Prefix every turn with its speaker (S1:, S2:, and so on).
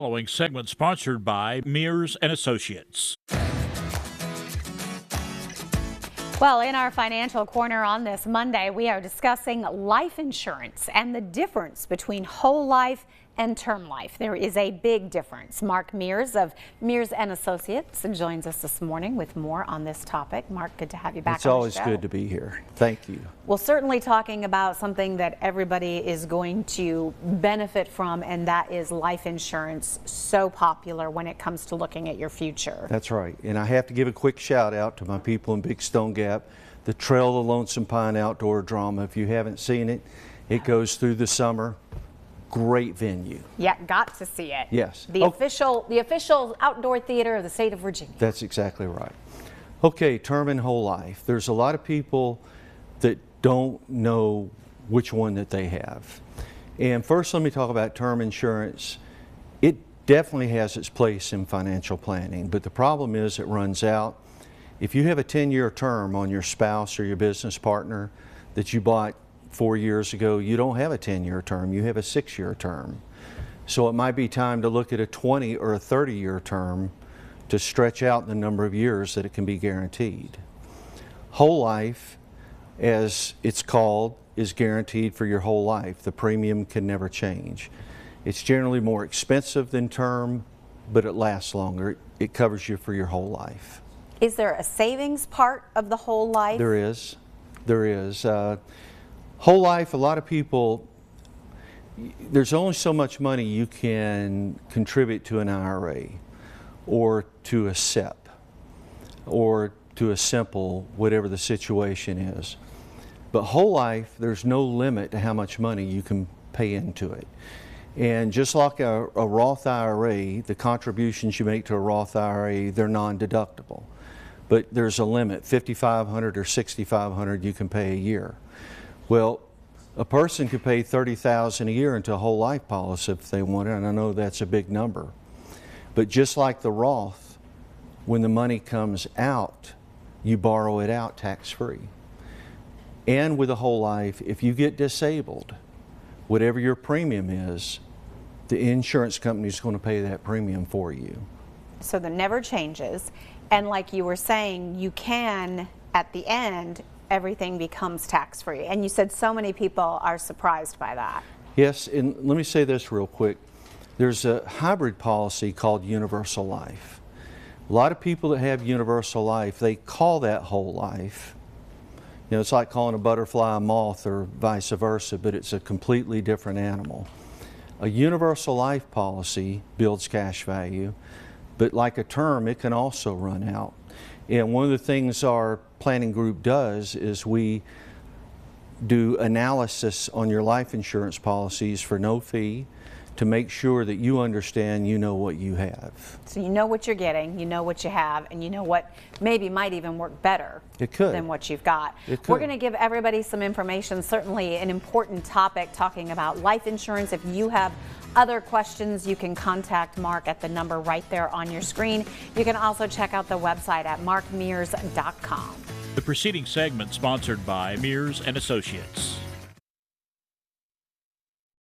S1: Following segment sponsored by Mears and Associates.
S2: Well, in our financial corner on this Monday, we are discussing life insurance and the difference between whole life and term life. There is a big difference. Mark Mears of Mears and Associates joins us this morning with more on this topic. Mark, good to have you back on the show.
S3: It's always good to be here. Thank you.
S2: Well, certainly talking about something that everybody is going to benefit from, and that is life insurance, so popular when it comes to looking at your future.
S3: That's right. And I have to give a quick shout out to my people in Big Stone Gap, the Trail of the Lonesome Pine outdoor drama. If you haven't seen it, it goes through the summer. Great venue.
S2: Yeah, got to see it.
S3: Yes.
S2: The official outdoor theater of the state of Virginia.
S3: That's exactly right. Okay, term and whole life. There's a lot of people that don't know which one that they have. And first, let me talk about term insurance. It definitely has its place in financial planning, but the problem is it runs out. If you have a 10-year term on your spouse or your business partner that you bought 4 years ago, you don't have a 10-year term, you have a 6-year term. So it might be time to look at a 20 or a 30-year term to stretch out the number of years that it can be guaranteed. Whole life, as it's called, is guaranteed for your whole life. The premium can never change. It's generally more expensive than term, but it lasts longer. It covers you for your whole life.
S2: Is there a savings part of the whole life?
S3: There is. There is. Whole life, a lot of people, there's only so much money you can contribute to an IRA or to a SEP or to a simple, whatever the situation is. But whole life, there's no limit to how much money you can pay into it. And just like a Roth IRA, the contributions you make to a Roth IRA, they're non-deductible. But there's a limit, $5,500 or $6,500 you can pay a year. Well, a person could pay $30,000 a year into a whole life policy if they wanted, and I know that's a big number. But just like the Roth, when the money comes out, you borrow it out tax-free. And with a whole life, if you get disabled, whatever your premium is, the insurance company is going to pay that premium for you.
S2: So that never changes. And like you were saying, you can, at the end, everything becomes tax-free. And you said so many people are surprised by that.
S3: Yes, and let me say this real quick. There's a hybrid policy called universal life. A lot of people that have universal life, they call that whole life. You know, it's like calling a butterfly a moth or vice versa, but it's a completely different animal. A universal life policy builds cash value, but like a term, it can also run out. And one of the things our planning group does is we do analysis on your life insurance policies for no fee to make sure that you understand you know what you have.
S2: So you know what you're getting, you know what you have, and you know what maybe might even work better than what you've got. We're going to give everybody some information, certainly an important topic talking about life insurance. If you have other questions, you can contact Mark at the number right there on your screen. You can also check out the website at markmears.com.
S1: The preceding segment sponsored by Mears and Associates.